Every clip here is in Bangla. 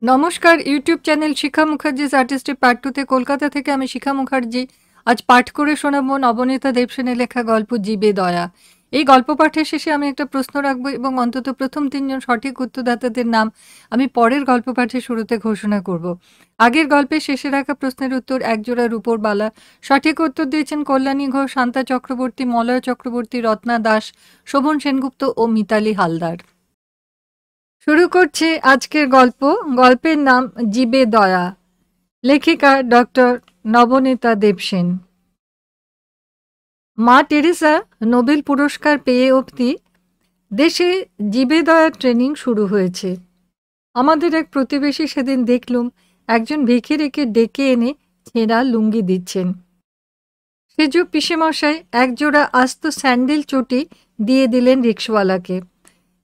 নমস্কার ইউটিউব চ্যানেল শিখা মুখার্জিজ আর্টিস্টের পার্ট টুতে কলকাতা থেকে আমি শিখা মুখার্জি আজ পাঠ করে শোনাবো নবনীতা দেবসেনের লেখা গল্প জীবে দয়া। এই গল্প পাঠের শেষে আমি একটা প্রশ্ন রাখবো এবং অন্তত প্রথম তিনজন সঠিক উত্তরদাতাদের নাম আমি পরের গল্প পাঠের শুরুতে ঘোষণা করব। আগের গল্পের শেষে রাখা প্রশ্নের উত্তর একজোড়া রূপোর বালা। সঠিক উত্তর দিয়েছেন কল্যাণী ঘোষ, শান্তা চক্রবর্তী, মলয় চক্রবর্তী, রত্না দাস, শোভন সেনগুপ্ত ও মিতালি হালদার। শুরু করছি আজকের গল্প। গল্পের নাম জীবে দয়া। লেখিকা ডক্টর নবনীতা দেবসেন। মা টেরেসা নোবেল পুরস্কার পেয়ে অবধি দেশে জীবে দয়া ট্রেনিং শুরু হয়েছে। আমাদের এক প্রতিবেশী সেদিন দেখলুম একজন ভিখিরিকে ডেকে এনে ছেঁড়া লুঙ্গি দিচ্ছেন। সেজো পিসেমশাই একজোড়া আস্ত স্যান্ডেল চটি দিয়ে দিলেন রিক্সাওয়ালাকে।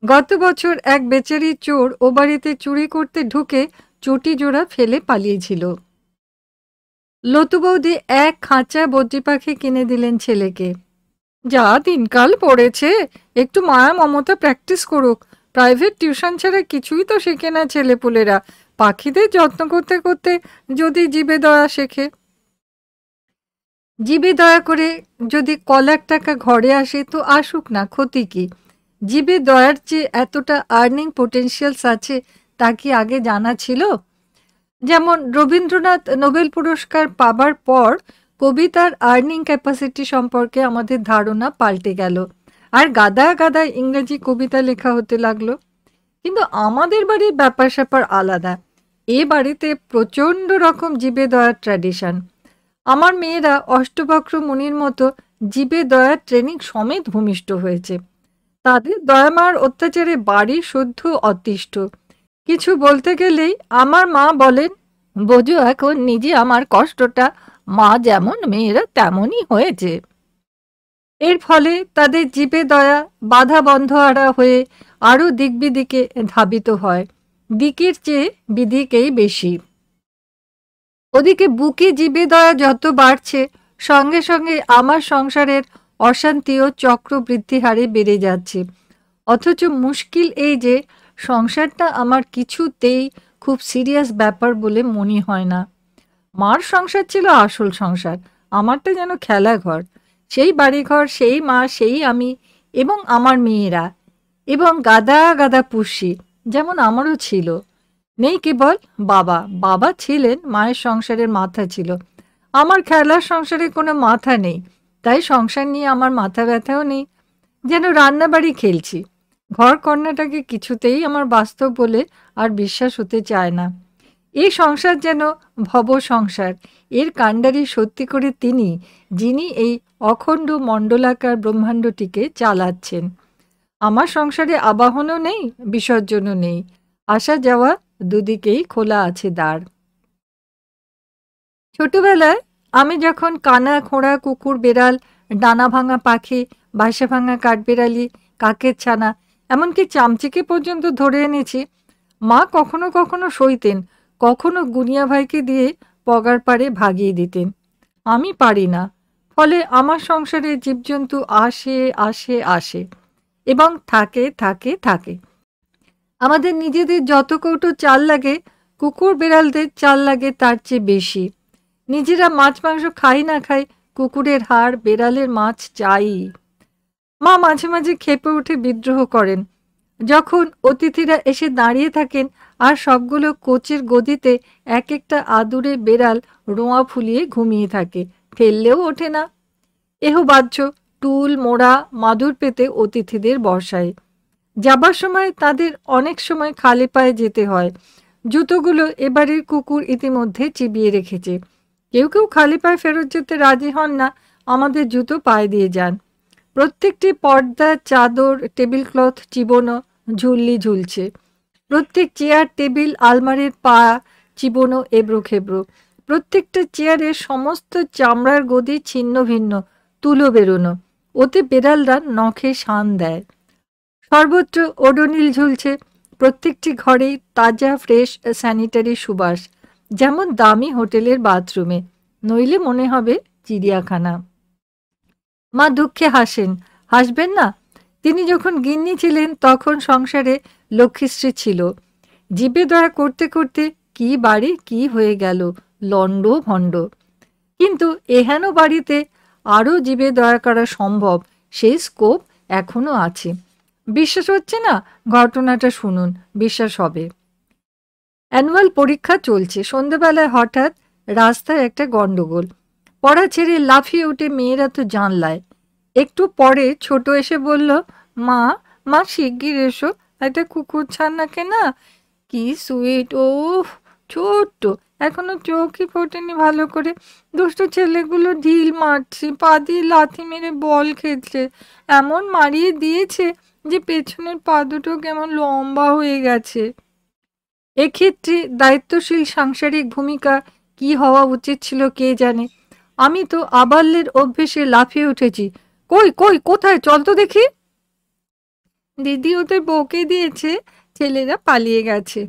গত বছর এক বেচারি চোর ও বাড়িতে চুরি করতে ঢুকে চটি জোড়া ফেলে পালিয়েছিল। লতু বৌদি এক খাঁচা বদ্রি পাখি কিনে দিলেন ছেলেকে। যা দিনকাল পড়েছে, একটু মায়া মমতা প্র্যাকটিস করুক। প্রাইভেট টিউশন ছাড়া কিছুই তো শেখে না ছেলেপুলেরা। পাখিদের যত্ন করতে করতে যদি জীবে দয়া শেখে। জীবে দয়া করে যদি কলাক টাকা ঘরে আসে তো আসুক না, ক্ষতি কি? জীবে দয়ার যে এতটা আর্নিং পোটেনশিয়ালস আছে তা কি আগে জানা ছিল? যেমন রবীন্দ্রনাথ নোবেল পুরস্কার পাবার পর কবিতার আর্নিং ক্যাপাসিটি সম্পর্কে আমাদের ধারণা পাল্টে গেল, আর গাদা গাদা ইংরেজি কবিতা লেখা হতে লাগলো। কিন্তু আমাদের বাড়ির ব্যাপার স্যাপার আলাদা। এ বাড়িতে প্রচণ্ড রকম জীবে দয়ার ট্র্যাডিশন। আমার মেয়েরা অষ্টবক্র মুনির মতো জীবে দয়ার ট্রেনিং সমেত ভূমিষ্ঠ হয়েছে। তাদের দয়ামার অত্যাচারে বাড়ি শুদ্ধ অতিষ্ঠ। কিছু বলতে গেলেই আমার মা বলেন, বোঝো এখন নিজে আমার কষ্টটা, মা যেমন মেয়েরা তেমনই হয়েছে। এর ফলে তাদের জীবে দয়া বাধা বন্ধহারা হয়ে আরও দিক বিদিকে ধাবিত হয়। দিকের চেয়ে বিদিকেই বেশি। ওদিকে বুকে জীবে দয়া যত বাড়ছে, সঙ্গে সঙ্গে আমার সংসারের অশান্তিও চক্রবৃদ্ধি হারে বেড়ে যাচ্ছে। অথচ মুশকিল এই যে সংসারটা আমার কিছুতেই খুব সিরিয়াস ব্যাপার বলে মনে হয় না। মার সংসার ছিল আসল সংসার, আমারটা যেন খেলাঘর। সেই বাড়িঘর, সেই মা, সেই আমি এবং আমার মেয়েরা, এবং গাদা গাদা পুষি, যেমন আমারও ছিল। নেই কেবল বাবা। বাবা ছিলেন, মায়ের সংসারের মাথা ছিল। আমার খেলার সংসারে কোনো মাথা নেই, তাই সংসার নিয়ে আমার মাথা ব্যথাও নেই। যেন রান্নাবাড়ি খেলছি। ঘর কন্যাটাকে কিছুতেই আমার বাস্তব বলে আর বিশ্বাস হতে চায় না। এই সংসার যেন ভব সংসার। এর কাণ্ডারি সত্যি করে তিনি, যিনি এই অখণ্ড মণ্ডলাকার ব্রহ্মাণ্ডটিকে চালাচ্ছেন। আমার সংসারে আবাহনও নেই, বিসর্জনও নেই। আসা যাওয়া দুদিকেই খোলা আছে দ্বার। ছোটবেলায় আমি যখন কানা, খোঁড়া, কুকুর, বেড়াল, ডানা ভাঙা পাখি, বাসা ভাঙা কাঠবেড়ালি, কাকের ছানা, এমনকি চামচিকে পর্যন্ত ধরে এনেছি, মা কখনো কখনো সইতেন, কখনো গুনিয়া ভাইকে দিয়ে পগার পাড়ে ভাগিয়ে দিতেন। আমি পারি না। ফলে আমার সংসারে জীবজন্তু আসে আসে আসে এবং থাকে থাকে থাকে। আমাদের নিজেদের যত কৌটো চাল লাগে, কুকুর বেড়ালদের চাল লাগে তার চেয়ে বেশি। নিজেরা মাছ মাংস খাই না খাই, কুকুরের হাড়, বেড়ালের মাছ চাই। মা মাঝে মাঝে ক্ষেপে উঠে বিদ্রোহ করেন যখন অতিথিরা এসে দাঁড়িয়ে থাকেন আর সবগুলো কোচের গদিতে এক একটা আদুরে বেড়াল রোঁয়া ফুলিয়ে ঘুমিয়ে থাকে, ফেললেও ওঠে না। এহ বাহ্য টুল মোড়া মাদুর পেতে অতিথিদের বসায়। যাবার সময় তাদের অনেক সময় খালি পায়ে যেতে হয়। জুতোগুলো এবারের কুকুর ইতিমধ্যে চিবিয়ে রেখেছে। কেউ কেউ খালি পায়ে ফেরত যেতে রাজি হন না, আমাদের জুতো পায়ে দিয়ে যান। প্রত্যেকটি পর্দা, চাদর, টেবিল ক্লথ চিবোনো, ঝুল্লি ঝুলছে। প্রত্যেক চেয়ার, টেবিল, আলমারির পা চিবোনো, এবড়ো খেবড়ো। প্রত্যেকটা চেয়ারের সমস্ত চামড়ার গদি ছিন্ন ভিন্ন, তুলো বেরোনো। ওতে বেড়ালরা নখে শান দেয়। সর্বত্র ওডোনিল ঝুলছে। প্রত্যেকটি ঘরেই তাজা ফ্রেশ স্যানিটারি সুবাস, যেমন দামি হোটেলের বাথরুমে, নইলে মনে হবে চিড়িয়াখানা। মা দুঃখে হাসেন। হাসবেন না? তিনি যখন গিন্নি ছিলেন তখন সংসারে লক্ষ্মীশ্রী ছিল। জিভে দয়া করতে করতে কি বাড়ি কি হয়ে গেল, লন্ড ভণ্ড। কিন্তু এহেন বাড়িতে আরও জীবে দয়া করা সম্ভব, সেই স্কোপ এখনো আছে। বিশ্বাস হচ্ছে না? ঘটনাটা শুনুন, বিশ্বাস হবে। অ্যানুয়াল পরীক্ষা চলছে, সন্ধ্যেবেলায় হঠাৎ রাস্তায় একটা গন্ডগোল। পড়া ছেড়ে লাফিয়ে উঠে মেয়েরা তো জানলায়। একটু পরে ছোট এসে বলল, মা, মা শিগগির এসো, একটা কুকুর ছানাকে না, কি সুইট, ও ছোট্ট, এখনো চোখই ফোটেনি ভালো করে। দুষ্টু ছেলেগুলো ঢিল মারছে, পা দিয়ে লাথি মেরে বল খেলছে, এমন মারিয়ে দিয়েছে যে পেছনের পা দুটো কেমন লম্বা হয়ে গেছে। এক্ষেত্রে দায়িত্বশীল সাংসারিক ভূমিকা কি হওয়া উচিত ছিল কে জানে। আমি তো আবাল্যের অভ্যেসে লাফিয়ে উঠেছি, কই কই কোথায়, চল তো দেখি। দিদি ওদের বকে দিয়েছে, ছেলেরা পালিয়ে গেছে।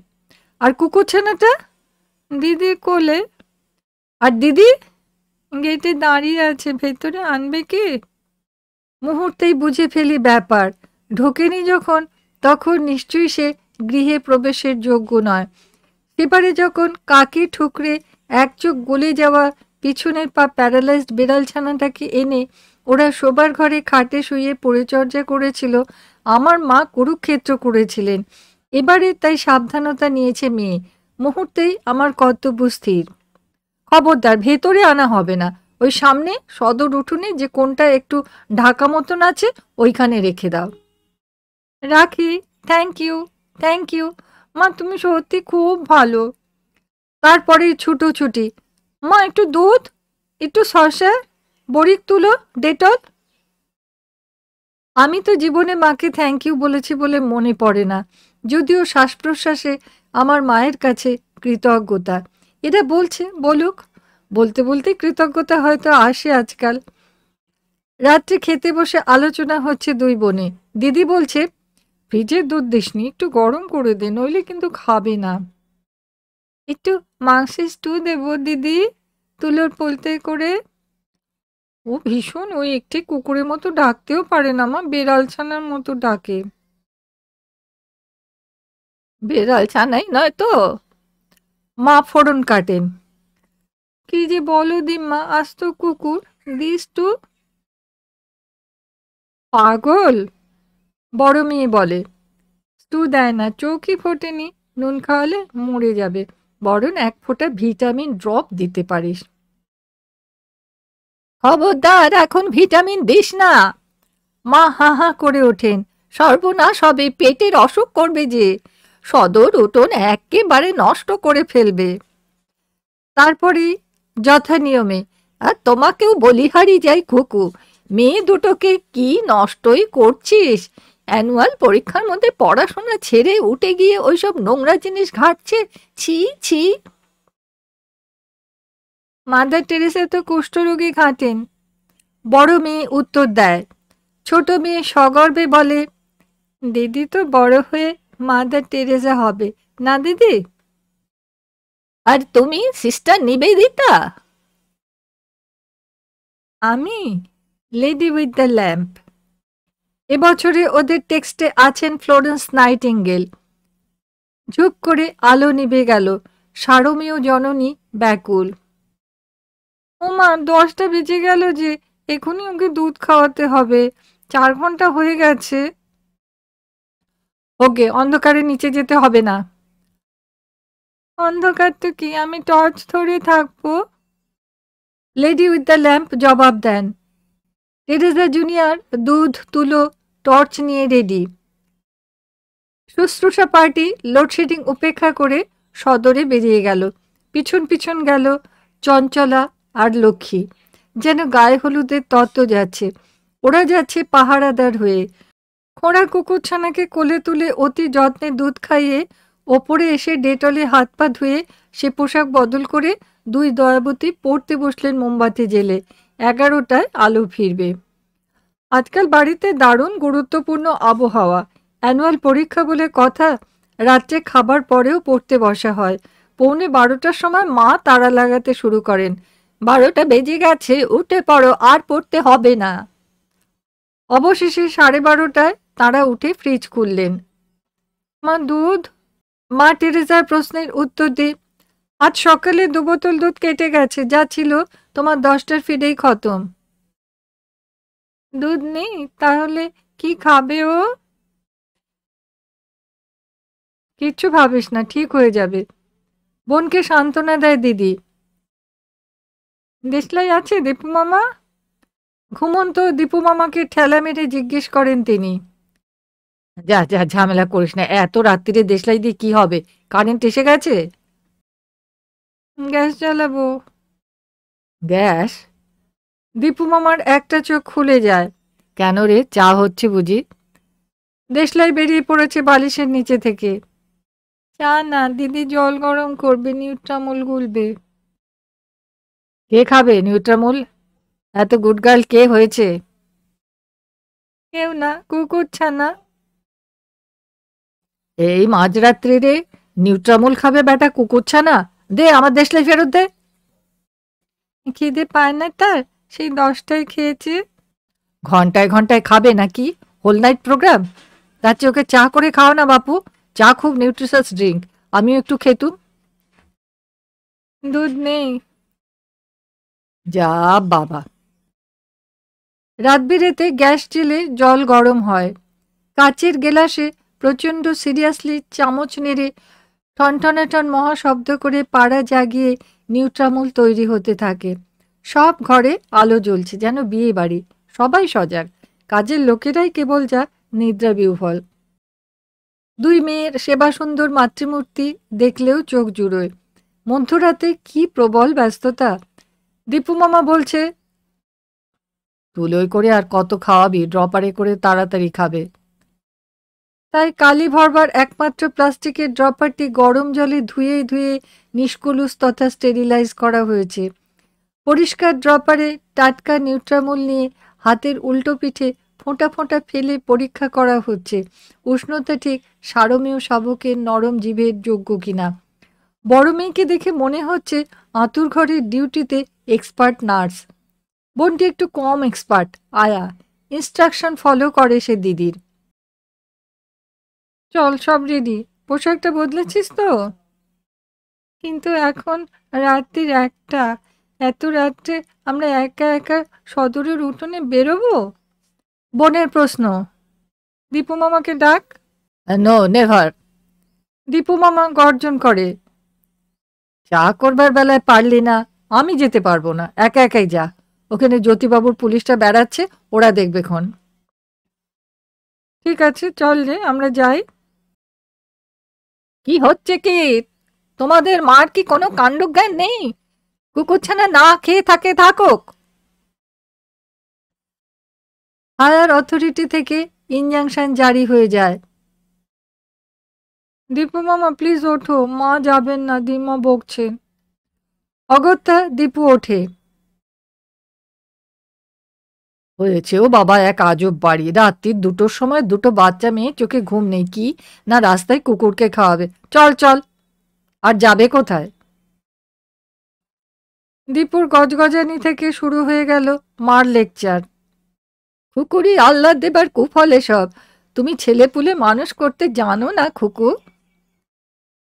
আর কুকুরছানাটা? দিদির কোলে। আর দিদি? গেটে দাঁড়িয়ে আছে, ভেতরে আনবে কে? মুহূর্তেই বুঝে ফেলি ব্যাপার। ঢোকেনি যখন, তখন নিশ্চয়ই সে গৃহে প্রবেশের যোগ্য নয়। সেবারে যখন কাকে ঠুকরে এক চোখ গলে যাওয়া পিছনের পা প্যারালাইজড বিড়ালছানাটাকে এনে ওরা শোবার ঘরে খাটে শুয়ে পরিচর্যা করেছিল, আমার মা কুরুক্ষেত্র করেছিলেন। এবারে তাই সাবধানতা নিয়েছে মেয়ে। মুহূর্তেই আমার কর্তব্য স্থির। খবরদার, ভেতরে আনা হবে না। ওই সামনে সদর উঠোনে যে কোনটা একটু ঢাকা মতন আছে, ওইখানে রেখে দাও। রাখি। Thank you, thank you. মা, তুমি সত্যি খুব ভালো। তারপরে ছুটোছুটি, মা একটু দুধ, একটু শসা, বড়ি তুলো, ডেটল। আমি তো জীবনে মাকে থ্যাংক ইউ বলেছি বলে মনে পড়ে না, যদিও শ্বাস প্রশ্বাসে আমার মায়ের কাছে কৃতজ্ঞতা। এটা বলছে, বলুক। বলতে বলতে কৃতজ্ঞতা হয়তো আসে আজকাল। রাত্রে খেতে বসে আলোচনা হচ্ছে দুই বোনে। দিদি বলছে, ফ্রিজের দুধ দিসনি, একটু গরম করে দে, নইলে কিন্তু খাবে না। একটু মাংসের স্টু দেবো দিদি, তুলোর পোলতে করে। ও ভীষণ, ওই একটি কুকুরের মতো ডাকতেও পারে না মা, বেড়াল ছানার মতো ডাকে। বেড়াল ছানাই নয় তো। মা ফোড়ন কাটেন। কি যে বলো দিম্মা, আজ তো কুকুর, দিস টু। পাগল, বড় মেয়ে বলে। স্টু দেয় না, চোখই ফোটেনি, নুন খাওয়ালে মরে যাবে, বরং এক ফোঁটা ভিটামিন ড্রপ দিতে পারিস। খবরদার, এখন ভিটামিন দিস না। মা হা হা করে ওঠেন, সর্বনাশ হবে, পেটের অসুখ করবে যে, সদর উঠোন একেবারে নষ্ট করে ফেলবে। তারপরে যথা নিয়মে, আর তোমাকেও বলিহারি যাই খুকু, মেয়ে দুটোকে কি নষ্টই করছিস। অ্যানুয়াল পরীক্ষার মধ্যে পড়াশোনা ছেড়ে উঠে গিয়ে ওইসব নোংরা জিনিস ঘাটছে, ছি ছি। মাদার টেরেসা তো কুষ্ঠরোগী ঘাঁটেন, বড় মেয়ে উত্তর দেয়। ছোট মেয়ে সগর্বে বলে, দিদি তো বড় হয়ে মাদার টেরেসা হবে না দিদি? আর তুমি সিস্টার নিবেদিতা? আমি লেডি উইথ দ্য ল্যাম্প। এবছরে ওদের টেক্সটে আছেন ফ্লোরেন্স নাইটিঙ্গেল। ঝুপ করে আলো নিভে গেল, সারমেয় জননী ব্যাকুল। ওমা, 10টা বেজে গেল যে, এখনই ওকে দুধ খাওয়াতে হবে, 4 ঘন্টা হয়ে গেছে। ওকে, অন্ধকারে নিচে যেতে হবে না। অন্ধকার তো কি, আমি টর্চ ধরে থাকবো। লেডি উইথ দ্য ল্যাম্প জবাব দেন। টেরেসা জুনিয়র দুধ তুলো টর্চ নিয়ে রেডি। শুশ্রূষা পার্টি লোডশেডিং উপেক্ষা করে সদরে বেরিয়ে গেল। পিছন পিছন গেল চঞ্চলা আর লক্ষ্মী, যেন গায়ে হলুদের তত্ত্ব যাচ্ছে। ওরা যাচ্ছে পাহারাদার হয়ে। খোঁড়া কুকুরছানাকে কোলে তুলে অতি যত্নে দুধ খাইয়ে ওপরে এসে ডেটলে হাত পা ধুয়ে সে পোশাক বদল করে দুই দয়াবতী পড়তে বসলেন মোমবাতি জেলে। 11টায় আলো ফিরবে। আজকাল বাড়িতে দারুণ গুরুত্বপূর্ণ আবহাওয়া। অ্যানুয়াল পরীক্ষা বলে কথা, রাত্রে খাবার পরেও পড়তে বসা হয়। 11:45টার সময় মা তাড়া লাগাতে শুরু করেন, 12টা বেজে গেছে, উঠে পড়ো, আর পড়তে হবে না। অবশেষে 12:30টায় তাঁরা উঠে ফ্রিজ খুললেন। মা দুধ? মা টেরেসার প্রশ্নের উত্তর দিই, আজ সকালে 2 বোতল দুধ কেটে গেছে, যা ছিল তোমার 10টার ফিডেই খতম। দুধ নেই? তাহলে কি খাবে ও? কিচ্ছু ভাবিস না, ঠিক হয়ে যাবে। বোনকে সান্ত্বনা দেয় দিদি। দেশলাই আছে দীপু মামা? ঘুমন্ত দীপু মামাকে ঠেলা মেরে জিজ্ঞেস করেন তিনি। যা যা, ঝামেলা করিস না, এত রাত্রিরে দেশলাই দিয়ে কি হবে? কারেন্ট এসে গেছে। গ্যাস জ্বালাবো। গ্যাস? দীপু মামার একটা চোখ খুলে যায়। কেন রে, চা হচ্ছে বুঝি? দেশলাই বেরিয়ে পড়েছে বালিশের নিচে থেকে। চা না দিদি, জল গরম করবে, নিউট্রামুল গুলবে। কে খাবে নিউট্রামুল? এত গুড গার্ল কে হয়েছে? কেউ না, কুকুর ছানা। এই মাঝরাত্রি রে নিউট্রামুল খাবে বেটা, কুকুর ছানা? দে আমার দেশলাই ফেরত দে। খিদে পায় না তার, সেই 10টায় খেয়েছে। ঘন্টায় ঘন্টায় খাবে নাকি? Whole night program? তার চেয়ে ওকে চা করে খাও না বাপু। চা খুব নিউট্রিশাস ড্রিঙ্ক, আমিও একটু খেতুম। দুধ নেই। যা বাবা। রাত বিরেতে গ্যাস জেলে জল গরম হয়। কাচের গেলাসে প্রচণ্ড সিরিয়াসলি চামচ নেড়ে টনটনাটন মহা শব্দ করে পাড়া জাগিয়ে নিউট্রামুল তৈরি হতে থাকে। সব ঘরে আলো জ্বলছে, যেন বিয়ে বাড়ি। সবাই সজাগ, কাজের লোকেরাই কেবল যা নিদ্রা বিহ্বল। 2 মেয়ের সেবাসুন্দর মাতৃমূর্তি দেখলেও চোখ জুড়োয়। মধ্যরাতে কি প্রবল ব্যস্ততা। দীপু মামা বলছে, তুলোয় করে আর কত খাওয়াবি, ড্রপারে করে তাড়াতাড়ি খাবে। তাই কালি ভরবার একমাত্র প্লাস্টিকের ড্রপারটি গরম জলে ধুয়ে ধুয়ে নিষ্কুলুস তথা স্টেরিলাইজ করা হয়েছে। পরিষ্কার ড্রপারে টাটকা নিউট্রামুল নিয়ে হাতের উল্টো পিঠে ফোঁটা ফোঁটা ফেলে পরীক্ষা করা হচ্ছে উষ্ণতা ঠিক সারমেয় শাবকের নরম জিভের যোগ্য কিনা। বড় মেয়েকে দেখে মনে হচ্ছে আঁতুর ঘরের ডিউটিতে এক্সপার্ট নার্স। বোনটি একটু কম এক্সপার্ট, আয়া। ইনস্ট্রাকশন ফলো করে সে দিদির। চল, সব রেডি। পোশাকটা বদলেছিস তো? কিন্তু এখন রাত্রির 1টা, এত রাত্রে আমরা একা একা সদরের উঠোনে বেরোবো? বোনের প্রশ্ন। দীপু মামাকে ডাক। No, never. দীপু মামা গর্জন করে, চা করবার বেলায় পারলি না, আমি যেতে পারবো না, একা একাই যা। ওখানে জ্যোতিবাবুর পুলিশটা বেড়াচ্ছে, ওরা দেখবে খন। ঠিক আছে, চল রে, আমরা যাই। কি হচ্ছে কি? তোমাদের মার কি কোনো কাণ্ডজ্ঞান নেই? কুকুরছানা না খেয়ে থাকে থাকুক। হায়ার অথরিটি থেকে ইনজাংশন জারি হয়ে যায়। দীপু মামা প্লিজ ওঠো, মা যাবেন না, দিমা বকছে। অগত্যা দীপু ওঠে। হয়েছে ও বাবা এক আজব বাড়ি, রাত্রির 2টোর সময় 2টো বাচ্চা মেয়ে, চোখে ঘুম নেই কি না রাস্তায় কুকুরকে খাওয়াবে। চল চল। আর যাবে কোথায়? দীপুর গজগজানি থেকে শুরু হয়ে গেল মার লেকচার। খুকুরি আল্লাহ দেবার কুফল এসব। তুমি ছেলেপুলে মানুষ করতে জানো না খুকু।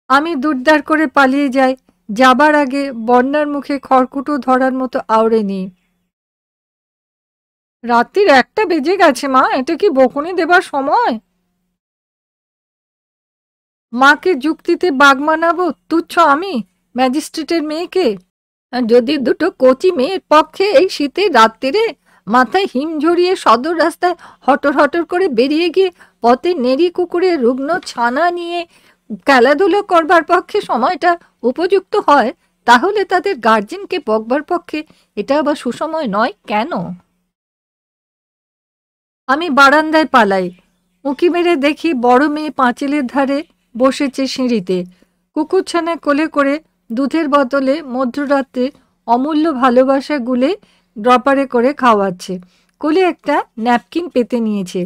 আমি দুর্দার করে পালিয়ে যাই, যাবার আগে বন্যার মুখে খড়কুটো ধরার মতো আওড়ে নিই। রাত্রির 1টা বেজে গেছে মা, এটা কি বকুনি দেবার সময়? মাকে যুক্তিতে বাগ মানাবো তুচ্ছ আমি, ম্যাজিস্ট্রেটের মেয়েকে? আর যদি 2টো কচি মেয়ের পক্ষে এই শীতের রাত্রিরে মাথায় হিম ঝরিয়ে সদর রাস্তায় হটর হটর করে বেরিয়ে গিয়ে পথে নেড়ি কুকুরের রুগ্ন ছানা নিয়ে খেলাধুলো করবার পক্ষে সময়টা উপযুক্ত হয়, তাহলে তাদের গার্জেনকে বকবার পক্ষে এটা আবার সুসময় নয় কেন? আমি বারান্দায় পালাই। উঁকি মেরে দেখি বড় মেয়ে পাঁচিলের ধারে বসেছে সিঁড়িতে, কুকুরছানা কোলে করে দুধের বদলে মধ্যরাতে অমূল্য ভালোবাসা গুলে ড্রপারে করে খাওয়াচ্ছে। কোলে একটা ন্যাপকিন পেতে নিয়েছে,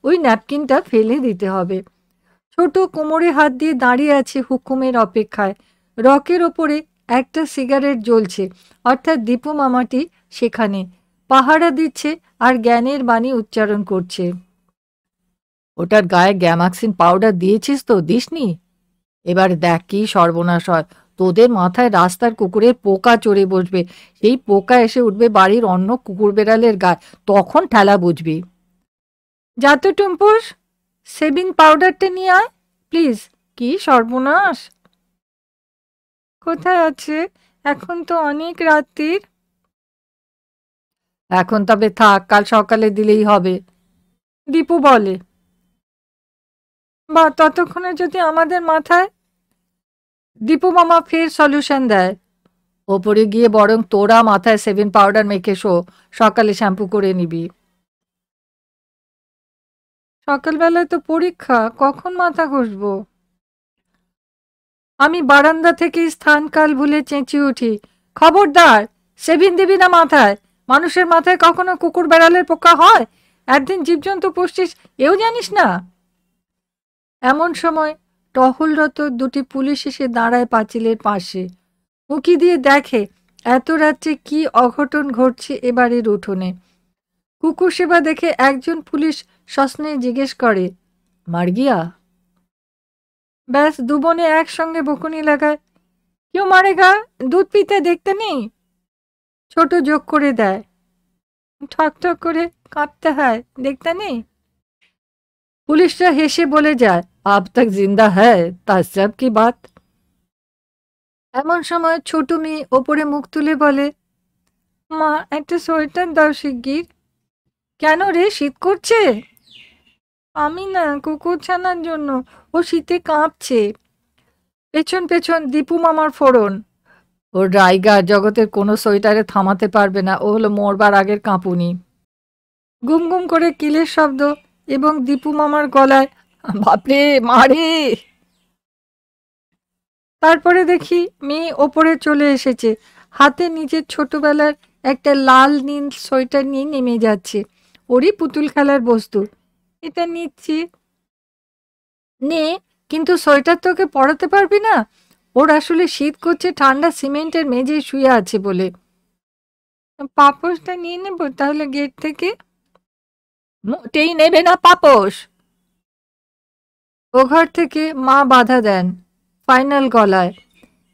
ওই ন্যাপকিনটা ফেলে দিতে হবে। ছোট কোমরে হাত দিয়ে দাঁড়িয়ে আছে হুকুমের অপেক্ষায়। রকের ওপরে একটা সিগারেট জ্বলছে, অর্থাৎ দীপু মামাটি সেখানে পাহারা দিচ্ছে আর জ্ঞানের বাণী উচ্চারণ করছে। ওটার গায়ে গ্যামাক্সিন পাউডার দিয়েছিস তো? দিসনি? এবার দেখ কি সর্বনাশ হয়। তোদের মাথায় রাস্তার কুকুরের পোকা চড়ে বসবে, সেই পোকা এসে উঠবে বাড়ির অন্য কুকুর বেড়ালের গায়ে, তখন ঠেলা বুঝবি। যা তো টুম্পুস, সেভিং পাউডারটা নিয়ে আয় প্লিজ। কি সর্বনাশ! কোথায় আছে? এখন তো অনেক রাত্রির। এখন তবে থাক, কাল সকালে দিলেই হবে, দীপু বলে। বা ততক্ষণে যদি আমাদের মাথায়। দীপু মামা ফের সলিউশন দেয়। ওপরে গিয়ে বরং তোরা মাথায় সেভিং পাউডার মেখে শো, সকালে শ্যাম্পু করে নিবি। সকালবেলায় তো পরীক্ষা, কখন মাথা ঘষবো? আমি বারান্দা থেকে স্থানকাল ভুলে চেঁচিয়ে উঠি, খবরদার, সেভিং দিবি না মাথায়। মানুষের মাথায় কখনো কুকুর বেড়ালের পোকা হয়? একদিন জীবজন্তু পুষছিস, এও জানিস না? এমন সময় টহলরত দুটি পুলিশ এসে দাঁড়ায় পাঁচিলের পাশে। উঁকি দিয়ে দেখে এত রাত্রে কি অঘটন ঘটছে এ বাড়ির উঠোনে। কুকুর সেবা দেখে একজন পুলিশ সস্নেহে জিজ্ঞেস করে, মার গিয়া? ব্যাস দুবনে একসঙ্গে বকুনি লাগায়, কেউ মারেগা, দুধ পিতে দেখতে নেই? ছোট যোগ করে দেয়, ঠক ঠক করে কাঁপতে হয়, দেখতে নেই? পুলিশরা হেসে বলে যায়, আব তক জিন্দা হ্যায় তাজ্জব কি বাত। এমন সময় ছোট মেয়ে ওপরে মুখ তুলে বলে, মা একটা সোয়েটার দাও শিগগির। কেন রে, শীত করছে? আমি না, কুকুর ছানার জন্য, ও শীতে কাঁপছে। পেছন পেছন দীপু মামার ফোড়ন। ওর রাইগা জগতের কোনো সোয়েটারে থামাতে পারবে না, ও হলো মরবার আগের কাঁপুনি। গুম গুম করে কিলের শব্দ এবং দীপু মামার গলায়, বাপরে মারে। তারপরে দেখি মেয়ে ওপরে চলে এসেছে, হাতে নিজের ছোটবেলার একটা লাল নীল সোয়েটার নিয়ে নেমে যাচ্ছে, ওরই পুতুল খেলার বস্তু। এটা নিচ্ছি। নে, কিন্তু সোয়েটার তোকে পরাতে পারবি না, ওর আসলে শীত করছে, ঠান্ডা সিমেন্টের মেঝে শুয়ে আছে বলে। পাপোশটা নিয়ে নেব তাহলে গেট থেকে? মোটেই নেবে না পাপোশ। ও ঘর থেকে মা বাধা দেন ফাইনাল গলায়।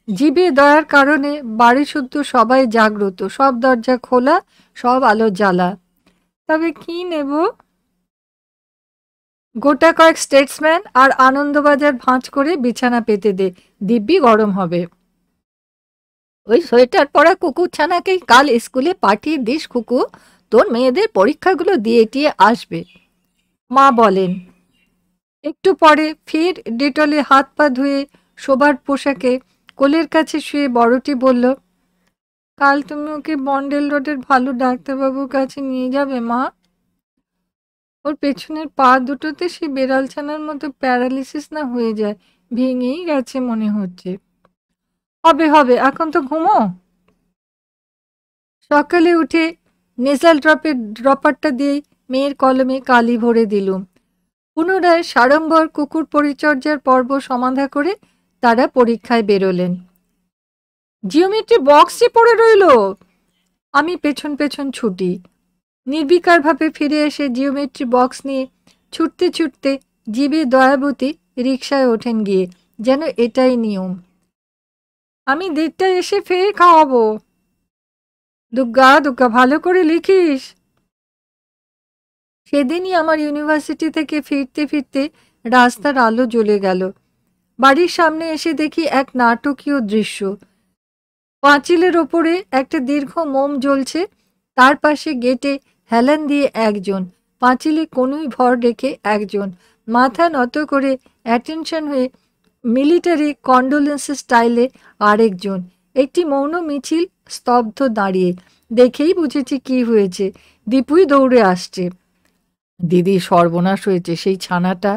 জীবে দয়ার কারণে বাড়ি শুদ্ধ সবাই জাগ্রত, সব দরজা খোলা, সব আলো জ্বালা। তবে কি নেব? গোটা কয়েক স্টেটসম্যান আর আনন্দবাজার ভাঁজ করে বিছানা পেতে দে, দিব্যি গরম হবে। ওই সোয়েটার পরা কুকুরছানাকেই কাল স্কুলে পাঠিয়ে দিস কুকু, তোর মেয়েদের পরীক্ষাগুলো দিয়ে টিয়ে আসবে, মা বলেন। একটু পরে ফের ডেটলে হাত পা ধুয়ে শোবার পোশাকে কোলের কাছে শুয়ে বড়টি বলল, কাল তুমি ওকে বন্ডেল রোডের ভালো ডাক্তারবাবুর কাছে নিয়ে যাবে মা? ওর পেছনের পা দুটোতে সে বেড়ালছানার মতো প্যারালিসিস না হয়ে যায়, ভেঙেই গেছে মনে হচ্ছে। হবে হবে, এখন তো ঘুমো। সকালে উঠে নেজাল ড্রপের ড্রপারটা দিয়ে মেয়ের কলমে কালি ভরে দিলুম। পুনরায় সাড়ম্বর কুকুর পরিচর্যার পর্ব সমাধা করে তারা পরীক্ষায় বেরোলেন। জিওমেট্রি বক্সই পড়ে রইল। আমি পেছন পেছন ছুটি। নির্বিকারভাবে ফিরে এসে জিওমেট্রি বক্স নিয়ে ছুটতে ছুটতে জীবে দয়াবতী রিকশায় ওঠেন গিয়ে, যেন এটাই নিয়ম। আমি 1:30টায় এসে ফের খাওয়াবো। দুগ্গা দুগ্গা, ভালো করে লিখিস। সেদিনই আমার ইউনিভার্সিটি থেকে ফিরতে ফিরতে রাস্তার আলো জ্বলে গেল। বাড়ির সামনে এসে দেখি এক নাটকীয় দৃশ্য। পাঁচিলের ওপরে একটা দীর্ঘ মোম জ্বলছে, তার পাশে গেটে হেলান দিয়ে একজন, পাঁচিলে কোনোই ভর রেখে একজন, মাথা নত করে অ্যাটেনশন হয়ে মিলিটারি কন্ডোলেন্স স্টাইলে আরেকজন, একটি মৌন মিছিল স্তব্ধ দাঁড়িয়ে। দেখেই বুঝেছি কি হয়েছে, দীপুই দৌড়ে আসছে। দিদি, সর্বনাশ হয়েছে, সেই ছানাটা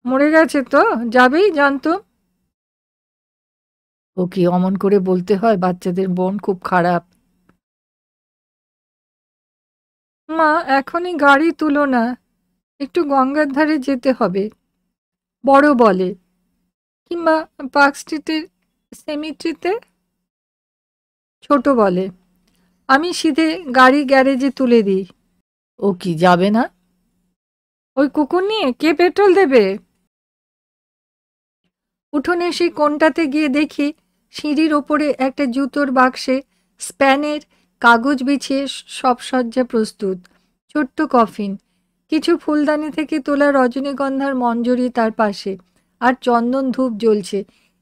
মরে গেছে তো, যাবেই জানতো। ও কি অমন করে বলতে হয়, বাচ্চাদের মন খুব খারাপ। মা এখনই গাড়ি তুলো না, একটু গঙ্গার ধারে যেতে হবে, বড় বলে, কিংবা পার্ক স্ট্রিটের সেমিট্রিতে, ছোট বলে। আমি সিধে গাড়ি গ্যারেজে তুলে দিই। ও কি যাবে না? ওই কুকুর নিয়ে কে পেট্রোল দেবে? উঠোনে সেই কোণটাতে গিয়ে দেখি সিঁড়ির ওপরে একটা জুতোর বাক্সে স্প্যানের কাগজ বিছিয়ে সব সজ্জা প্রস্তুত। ছোট্ট কফিন, কিছু ফুলদানি থেকে তোলা রজনীগন্ধার মঞ্জরি তার পাশে, আর চন্দন ধূপ জ্বলছে।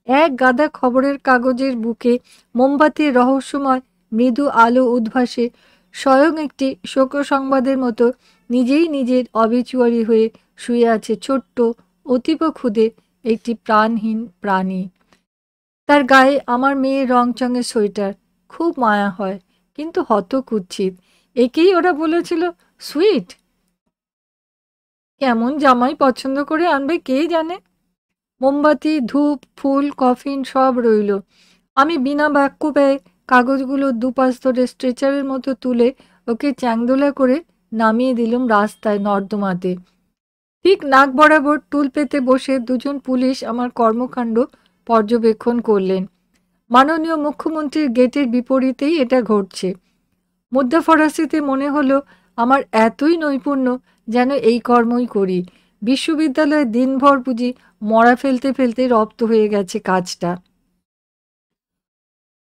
এক গাদা খবরের কাগজের বুকে মোমবাতির রহস্যময় মৃদু আলো উদ্ভাসে স্বয়ং একটি শোক সংবাদের মতো নিজেই নিজের অবিচুয়ারি হয়ে শুয়ে আছে ছোট্ট অতীব ক্ষুদে একটি প্রাণহীন প্রাণী। তার গায়ে আমার মেয়ের রংচঙে সোয়েটার, খুব মায়া হয়, কিন্তু হতকুৎসিত। একেই ওরা বলেছিল সুইট। কেমন জামাই পছন্দ করে আনবে কে জানে। মোমবাতি, ধূপ, ফুল, কফিন সব রইল। আমি বিনা বাক্য ব্যয়ে কাগজগুলো দুপাশ ধরে স্ট্রেচারের মতো তুলে ওকে চ্যাংদোলা করে নামিয়ে দিলাম রাস্তায়, নর্দমাতে। ঠিক নাক বরাবর টুল পেতে বসে দুজন পুলিশ আমার কর্মকাণ্ড পর্যবেক্ষণ করলেন। মাননীয় মুখ্যমন্ত্রীর গেটের বিপরীতেই এটা ঘটছে। মুদ্রা ফরাসিতে মনে হলো আমার এতই নৈপুণ্য যেন এই কর্মই করি। বিশ্ববিদ্যালয়ে দিনভর বুঝি মরা ফেলতে ফেলতে রপ্ত হয়ে গেছে কাজটা।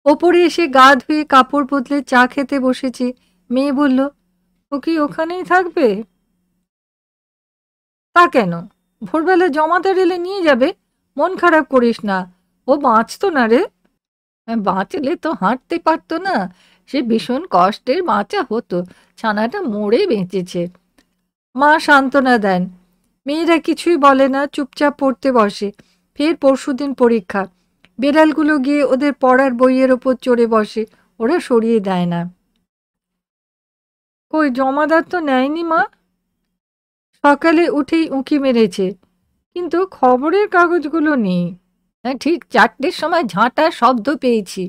ওপরে এসে গা ধুয়ে কাপড় বদলে চা খেতে বসেছি। মেয়ে বলল, ও কি ওখানেই থাকবে? তা কেন? ভোরবেলা জমাদার এলে নিয়ে যাবে। মন খারাপ করিস না, ও বাঁচতো না রে। বাঁচলে তো হাঁটতে পারতো না, সে ভীষণ কষ্টের বাঁচা হতো, ছানাটা মরে বেঁচেছে। মা সান্ত্বনা দেন। মেয়েরা কিছুই বলে না, চুপচাপ পড়তে বসে। ফের পরশুদিন পরীক্ষা। বেড়ালগুলো গিয়ে ওদের পড়ার বইয়ের ওপর চড়ে বসে, ওরা সরিয়ে দেয় না। কই জমাদার তো নেয়নি মা? সকালে উঠেই উঁকি মেরেছে, কিন্তু খবরের কাগজগুলো নেই। হ্যাঁ, ঠিক 4টের সময় ঝাঁটার শব্দ পেয়েছি।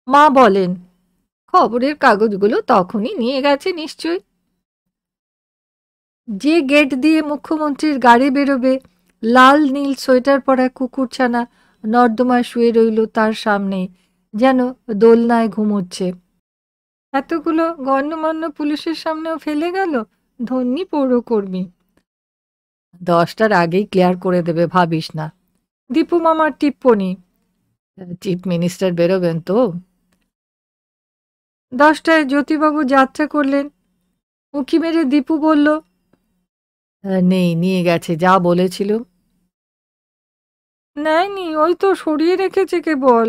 মা বলেন, খবরের কাগজগুলো তখনই নিয়ে গেছে নিশ্চয়। যে গেট দিয়ে মুখ্যমন্ত্রীর গাড়ি বেরোবে, লাল নীল সোয়েটার পরা কুকুরছানা নর্দমায় শুয়ে রইল তার সামনেই, যেন দোলনায় ঘুমোচ্ছে। এতগুলো গণ্যমান্য পুলিশের সামনেও ফেলে গেল, ধন্যী পৌরকর্মী। 10টার আগেই ক্লিয়ার করে দেবে, ভাবিস না। দীপু মামার টিপ্পনি, চিফ মিনিস্টার বেরোবেন তো। 10টায় জ্যোতিবাবু যাত্রা করলেন। উঁকি মেরে দীপু বলল, নেই, নিয়ে গেছে, যা বলেছিল। নেয়নি, ওই তো সরিয়ে রেখেছে কেবল।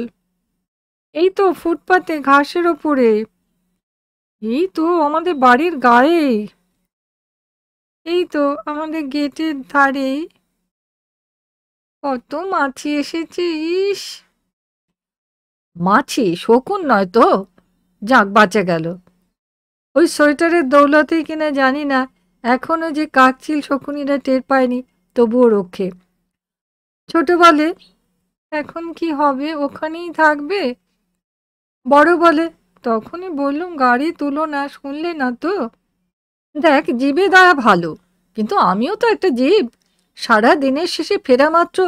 এই তো ফুটপাতে ঘাসের ওপরে, এই তো আমাদের বাড়ির গায়ে, এই তো আমাদের গেটের ধারেই। কত মাছি এসেছে, ইস। মাছি, শকুন নয় তো? যাক, বাঁচা গেল। ওই সোয়েটারের দৌলতেই কিনা জানি না এখনো যে কাকচিল শকুনিরা টের পায়নি, তবুও রক্ষে। ছোট বলে, এখন কি হবে, ওখানেই থাকবে? বড় বলে, তখনই বললুম গাড়ি তুলো না, শুনলে না তো। দেখ, জীবে দয়া ভালো, কিন্তু আমিও তো একটা জীব। সারা দিনের শেষে ফেরা মাত্র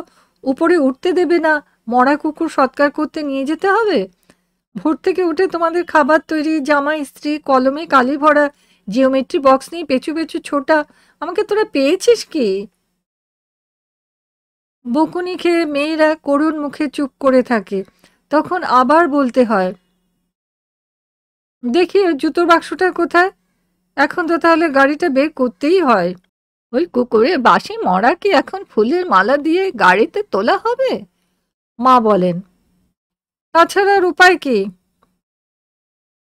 উপরে উঠতে দেবে না, মরা কুকুর সৎকার করতে নিয়ে যেতে হবে। ভোর থেকে উঠে তোমাদের খাবার তৈরি, জামা ইস্ত্রি, কলমে কালি ভরা জিওমেট্রি বক্স নিয়ে পেছু পেছু ছোটা, আমাকে তোরা পেয়েছিস কি? বকুনি খেয়ে মেয়েরা করুণ মুখে চুপ করে থাকে। তখন আবার বলতে হয়, দেখি ওই জুতোর বাক্সটা কোথায়? এখন তো তাহলে গাড়িটা বের করতেই হয়। ওই কুকুরের বাসি মরা কি এখন ফুলের মালা দিয়ে গাড়িতে তোলা হবে? মা বলেন, তাছাড়া আর উপায় কি?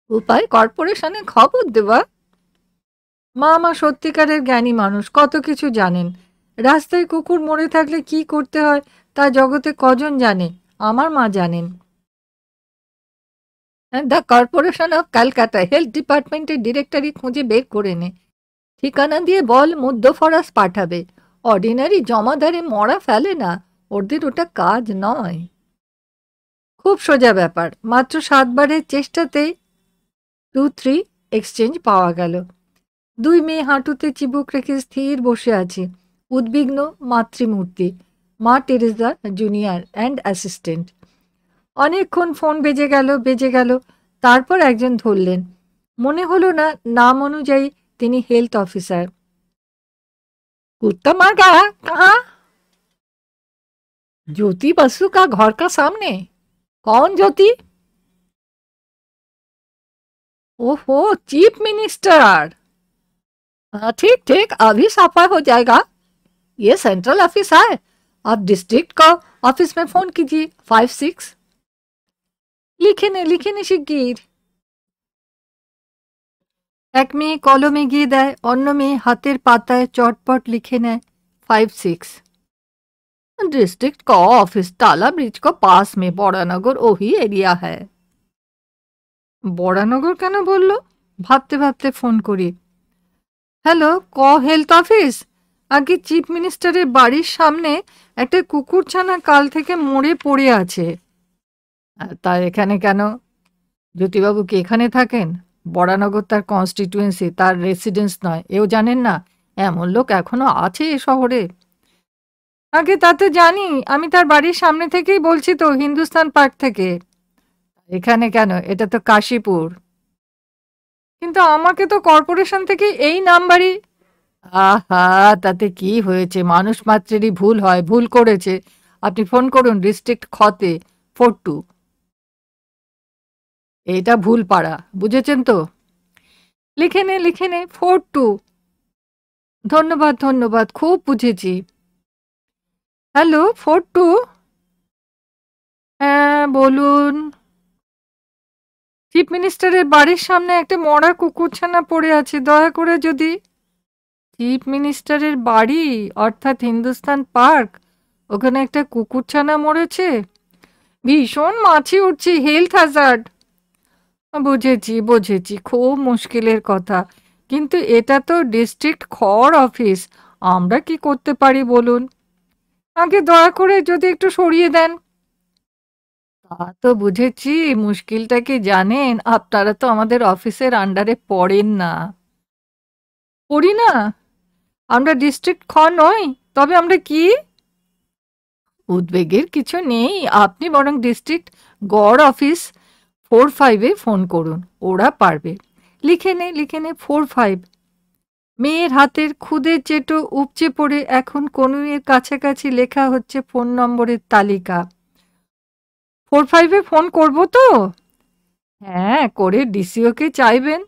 উপায় কর্পোরেশনে খবর দেওয়া। মা আমার সত্যিকারের জ্ঞানী মানুষ, কত কিছু জানেন। রাস্তায় কুকুর মরে থাকলে কি করতে হয় তা জগতে কজন জানে? আমার মা জানেন। The corporation of Calcutta health ডিপার্টমেন্টের ডিরেক্টরি খুঁজে বের করে নে। ঠিকানা দিয়ে বল মধ্যফরাস পাঠাবে। অর্ডিনারি জমাদারে মরা ফেলে না, ওদের ওটা কাজ নয়। খুব সোজা ব্যাপার। মাত্র 7বারের চেষ্টাতেই 2-3 এক্সচেঞ্জ পাওয়া গেল। 2 মেয়ে হাঁটুতে চিবুক রেখে স্থির বসে আছে, উদ্বিগ্ন মাতৃমূর্তি। মা টেরেসা জুনিয়র অ্যান্ড অ্যাসিস্ট্যান্ট। অনেকক্ষণ ফোন বেজে গেল। তারপর একজন ধরলেন। মনে হলো না নাম অনুযায়ী তিনি হেলথ অফিসার। কুত্তা মার্কা কাহা? ज्योति बसु का घर का सामने? कौन ज्योति? ओहो, चीफ मिनिस्टर। ठीक ठीक, अभी साफा हो जाएगा। ये सेंट्रल ऑफिस है, आप डिस्ट्रिक्ट का ऑफिस में फोन कीजिए 56। লিখে নে শিগগির। এক মেয়ে কলমে গিয়ে দেয়, অন্য মেয়ে হাতের পাতায় চটপট লিখে নেয় 56। डिस्ट्रिक्ट का ऑफिस टाला ब्रिज को पास में बड़ानगर वही एरिया है। বড়ানগর কেন বললো? ভাবতে ভাবতে ফোন করি। Hello, health office? আগে চিফ মিনিস্টারের বাড়ির সামনে একটা কুকুরছানা কাল থেকে মরে পড়ে আছে। তা এখানে কেন? জ্যোতিবাবু কি এখানে থাকেন? বড়ানগর তার কনস্টিটুয়েন্সি, তার রেসিডেন্স নয়, এও জানেন না? এমন লোক এখনো আছে এ শহরে। আগে তাতে জানি, আমি তার বাড়ির সামনে থেকেই বলছি তো, হিন্দুস্তান পার্ক থেকে। এখানে কেন? এটা তো কাশীপুর। কিন্তু আমাকে তো কর্পোরেশন থেকে এই নাম্বারই। আহা, তাতে কি হয়েছে? মানুষ মাত্রেরই ভুল হয়, ভুল করেছে। আপনি ফোন করুন ডিস্ট্রিক্ট খতে 42। এটা ভুল পাড়া, বুঝেছেন তো? লিখে নে 42। ধন্যবাদ ধন্যবাদ, খুব বুঝেছি। হ্যালো 42? হ্যাঁ বলুন। চিফ মিনিস্টারের বাড়ির সামনে একটা মরা কুকুরছানা পড়ে আছে, দয়া করে যদি। চিফ মিনিস্টারের বাড়ি অর্থাৎ হিন্দুস্তান পার্ক, ওখানে একটা কুকুরছানা মরেছে? ভীষণ মাছি উঠছে, হেলথ হ্যাজার্ড। বুঝেছি, খুব মুশকিলের কথা। কিন্তু এটা তো ডিস্ট্রিক্ট খড় অফিস, আমরা কি করতে পারি বলুন? আগে দয়া করে যদি একটু সরিয়ে দেন। তা তো বুঝেছি, মুশকিলটা কি জানেন? আপনারা তো আমাদের অফিসের আন্ডারে পড়েন না। পড়ি না? আমরা ডিস্ট্রিক্ট খ নই? তবে আমরা কি? উদ্বেগের কিছু নেই, আপনি বরং ডিস্ট্রিক্ট গড় অফিস 45-এ ফোন করুন, ওরা পারবে। লিখে নে 45। মেয়ের হাতের খুদের চেটো উপচে পড়ে এখন কনুইয়ের কাছাকাছি লেখা হচ্ছে ফোন নম্বরের তালিকা। 45-এ ফোন করব তো? হ্যাঁ, করে ডিসিওকে চাইবেন।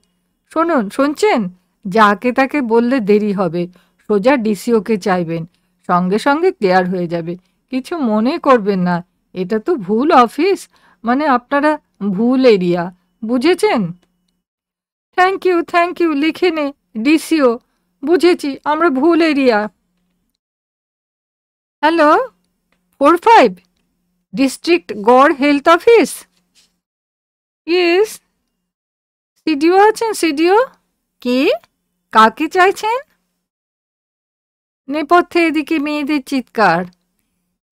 শুনছেন? যাকে তাকে বললে দেরি হবে, সোজা ডিসিওকে চাইবেন, সঙ্গে সঙ্গে ক্লিয়ার হয়ে যাবে। কিছু মনে করবেন না, এটা তো ভুল অফিস, মানে আপনারা ভুল এরিয়া, বুঝেছেন? থ্যাংক ইউ, লিখে নে ডিসিও। বুঝেছি, আমরা ভুল এরিয়া। হ্যালো 45, ডিস্ট্রিক্ট গড় হেলথ অফিস? ইয়েস। সিডিও আছেন? সিডিও কে? কাকে চাইছেন? নেপথ্যে এদিকে মেয়েদের চিৎকার।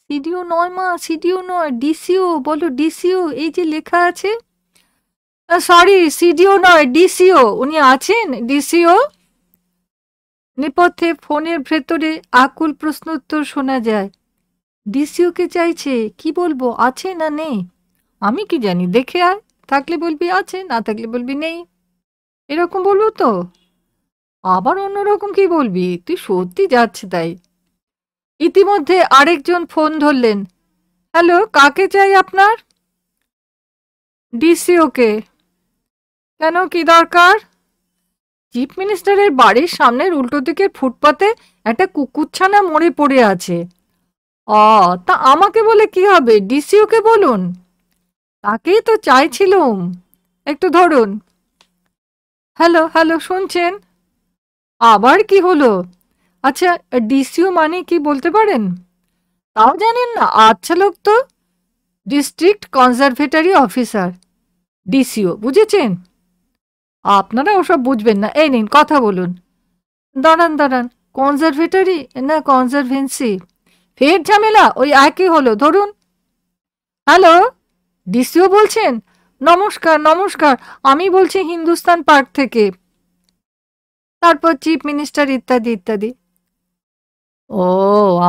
সিডিও নয় মা, সিডিও নয়, ডিসিও বলো, ডিসিও, এই যে লেখা আছে। সরি, সিডিও নয়, ডিসিও। উনি আছেন? ডিসিও? নেপথ্যে ফোনের ভেতরে আকুল প্রশ্নোত্তর শোনা যায়। ডিসিওকে চাইছে, কি বলবো, আছে না নেই? আমি কি জানি, দেখে আয়, থাকলে বলবি আছে, না থাকলে বলবি নেই, এরকম বলবো তো। আবার অন্যরকম কি বলবি? তুই সত্যি যাচ্ছে তাই। ইতিমধ্যে আরেকজন ফোন ধরলেন। হ্যালো, কাকে চাই আপনার? ডিসিওকে। কেন, কি দরকার? চিফ মিনিস্টারের বাড়ির সামনের উল্টো দিকের ফুটপাতে একটা কুকুরছানা মরে পড়ে আছে। তা আমাকে বলে কি হবে, ডিসিওকে বলুন। তাকেই তো চাইছিলুম, একটু ধরুন। হ্যালো শুনছেন? আবার কি হলো? আচ্ছা, ডিসিও মানে কি বলতে পারেন? তাও জানেন না? আচ্ছা লোক তো। ডিস্ট্রিক্ট কনজারভেটরি অফিসার, ডিসিও, বুঝেছেন? আপনারা ওসব বুঝবেন না, এই নিন কথা বলুন। দাঁড়ান, কনজারভেটরি না কনজারভেন্সি? ফের ঝামেলা, ওই একই হলো, ধরুন। হ্যালো, ডিসিও বলছেন? নমস্কার, আমি বলছি হিন্দুস্তান পার্ক থেকে। তারপর চিফ মিনিস্টার ইত্যাদি। ও,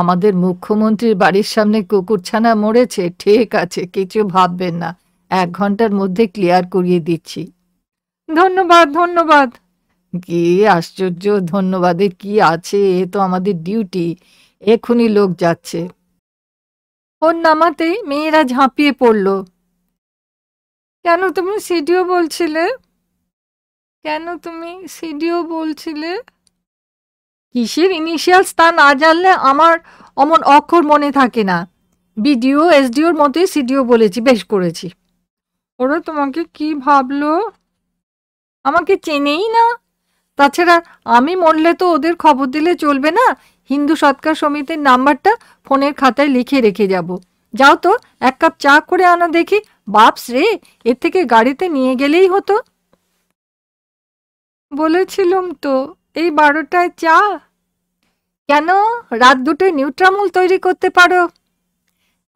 আমাদের মুখ্যমন্ত্রীর বাড়ির সামনে কুকুরছানা মরেছে, ঠিক আছে, কিছু ভাববেন না, 1 ঘন্টার মধ্যে ক্লিয়ার করিয়ে দিচ্ছি। ধন্যবাদ। কি আশ্চর্য, ধন্যবাদের কি আছে, এ তো আমাদের ডিউটি। এক্ষুনি লোক যাচ্ছে। ফোন নামাতেই মেয়েরা ঝাঁপিয়ে পড়ল। কেন তুমি সিডিও বলছিলে? কেন তুমি সিডিও বলছিলে? কিসের ইনিশিয়ালস তা না জানলে আমার অমন অক্ষর মনে থাকে না। বিডিও এসডিওর মতোই সিডিও বলেছি, বেশ করেছি। ওরা তোমাকে কি ভাবলো? আমাকে চেনেই না। তাছাড়া আমি মরলে তো ওদের খবর দিলে চলবে না। হিন্দু সৎকার সমিতির নাম্বারটা ফোনের খাতায় লিখে রেখে যাব। যাও তো, এক কাপ চা করে আনো দেখি। বাপস রে, এর থেকে গাড়িতে নিয়ে গেলেই হতো। বলেছিলাম তো, এই 12টায় চা। কেন, রাত দুটোয় নিউট্রামুল তৈরি করতে পারো?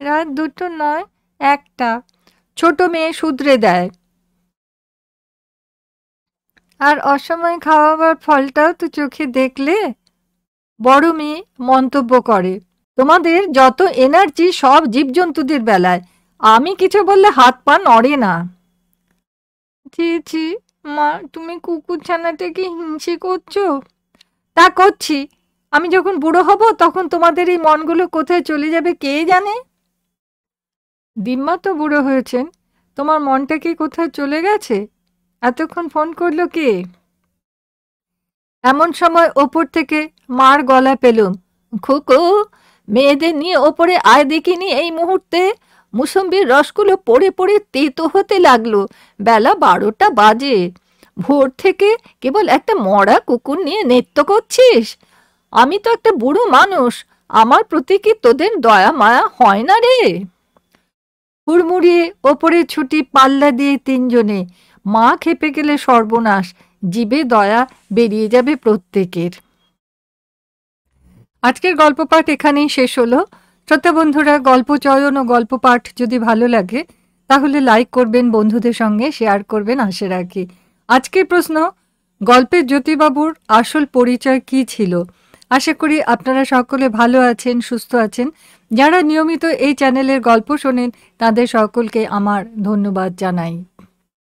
রাত দুটো নয়, একটা। ছোট মেয়ে শুধরে দেয়। আর অসময়ে খাওয়াবার ফলটাও তো চোখে দেখলে। বড় মেয়ে মন্তব্য করে, তোমাদের যত এনার্জি সব জীবজন্তুদের বেলায়, আমি কিছু বললে হাত পা নড়ে না। ছি ছি মা, তুমি কুকুর ছানাটাকে হিংসে করছো? তা করছি। আমি যখন বুড়ো হব তখন তোমাদের এই মনগুলো কোথায় চলে যাবে কে জানে। দিম্মা তো বুড়ো হয়েছেন, তোমার মনটা কি কোথায় চলে গেছে? এতক্ষণ ফোন করলো কে? এমন সময় ওপর থেকে মার গলা পেলুম, খুকু, মেয়েদের নিয়ে ওপরে আয় দেখিনি এই মুহূর্তে। মুসম্বির রসগুলো পড়ে পড়ে তেতো হতে লাগলো। বেলা 12টা বাজে। ভোর থেকে কেবল একটা মরা কুকুর নিয়ে নৃত্য করছিস? আমি তো একটা বুড়ো মানুষ, আমার প্রতি কি তোদের দয়া মায়া হয় না রে? হুড়মুড়িয়ে ওপরে ছুটি পাল্লা দিয়ে তিনজনে। মা খেপে গেলে সর্বনাশ, জিভে দয়া বেরিয়ে যাবে প্রত্যেকের। আজকের গল্প পাঠ এখানেই শেষ হলো। শ্রোতা বন্ধুরা, গল্প চয়ন ও গল্প পাঠ যদি ভালো লাগে তাহলে লাইক করবেন, বন্ধুদের সঙ্গে শেয়ার করবেন আশা রাখি। আজকের প্রশ্ন, গল্পের জ্যোতিবাবুর আসল পরিচয় কি ছিল? আশা করি আপনারা সকলে ভালো আছেন, সুস্থ আছেন। যারা নিয়মিত এই চ্যানেলের গল্প শোনেন তাদের সকলকে আমার ধন্যবাদ জানাই।